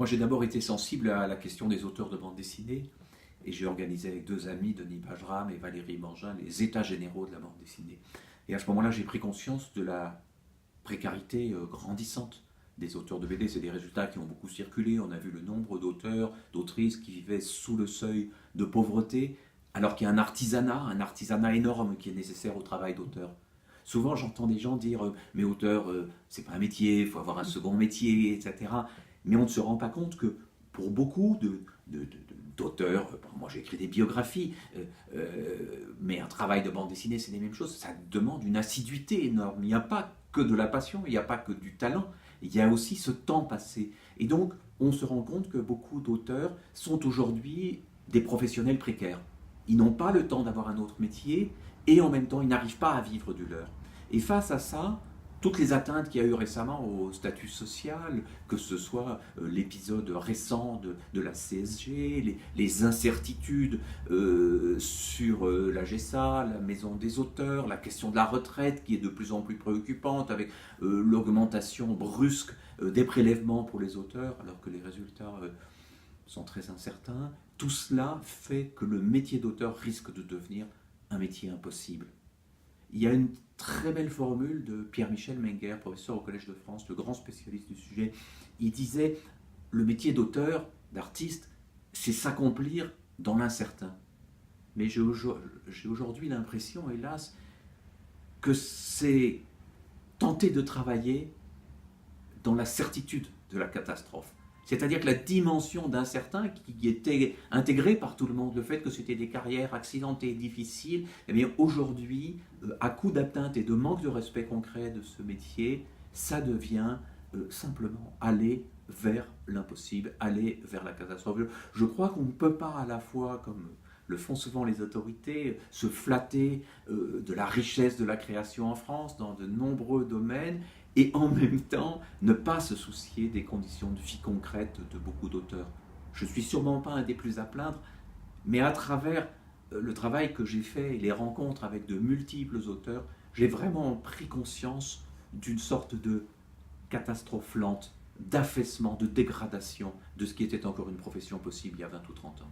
Moi, j'ai d'abord été sensible à la question des auteurs de bande dessinée et j'ai organisé avec deux amis, Denis Bajram et Valérie Mangin, les états généraux de la bande dessinée. Et à ce moment-là, j'ai pris conscience de la précarité grandissante des auteurs de BD. C'est des résultats qui ont beaucoup circulé. On a vu le nombre d'auteurs, d'autrices qui vivaient sous le seuil de pauvreté, alors qu'il y a un artisanat énorme qui est nécessaire au travail d'auteur. Souvent, j'entends des gens dire mais auteur, c'est pas un métier, il faut avoir un second métier, etc. Mais on ne se rend pas compte que pour beaucoup d'auteurs, moi j'ai écrit des biographies, mais un travail de bande dessinée, c'est les mêmes choses. Ça demande une assiduité énorme. Il n'y a pas que de la passion, il n'y a pas que du talent, il y a aussi ce temps passé. Et donc, on se rend compte que beaucoup d'auteurs sont aujourd'hui des professionnels précaires. Ils n'ont pas le temps d'avoir un autre métier et en même temps, ils n'arrivent pas à vivre du leur. Et face à ça, toutes les atteintes qu'il y a eu récemment au statut social, que ce soit l'épisode récent de la CSG, les incertitudes sur la GESA, la maison des auteurs, la question de la retraite qui est de plus en plus préoccupante avec l'augmentation brusque des prélèvements pour les auteurs alors que les résultats sont très incertains. Tout cela fait que le métier d'auteur risque de devenir un métier impossible. Il y a une très belle formule de Pierre-Michel Menger, professeur au Collège de France, le grand spécialiste du sujet. Il disait, le métier d'auteur, d'artiste, c'est s'accomplir dans l'incertain. Mais j'ai aujourd'hui l'impression, hélas, que c'est tenter de travailler dans la certitude de la catastrophe. C'est-à-dire que la dimension d'incertain qui était intégrée par tout le monde, le fait que c'était des carrières accidentées, difficiles, eh bien aujourd'hui, à coup d'atteinte et de manque de respect concret de ce métier, ça devient simplement aller vers l'impossible, aller vers la catastrophe. Je crois qu'on ne peut pas à la fois, comme le font souvent les autorités, se flatter de la richesse de la création en France dans de nombreux domaines et en même temps ne pas se soucier des conditions de vie concrètes de beaucoup d'auteurs. Je ne suis sûrement pas un des plus à plaindre, mais à travers le travail que j'ai fait et les rencontres avec de multiples auteurs, j'ai vraiment pris conscience d'une sorte de catastrophe lente, d'affaissement, de dégradation de ce qui était encore une profession possible il y a 20 ou 30 ans.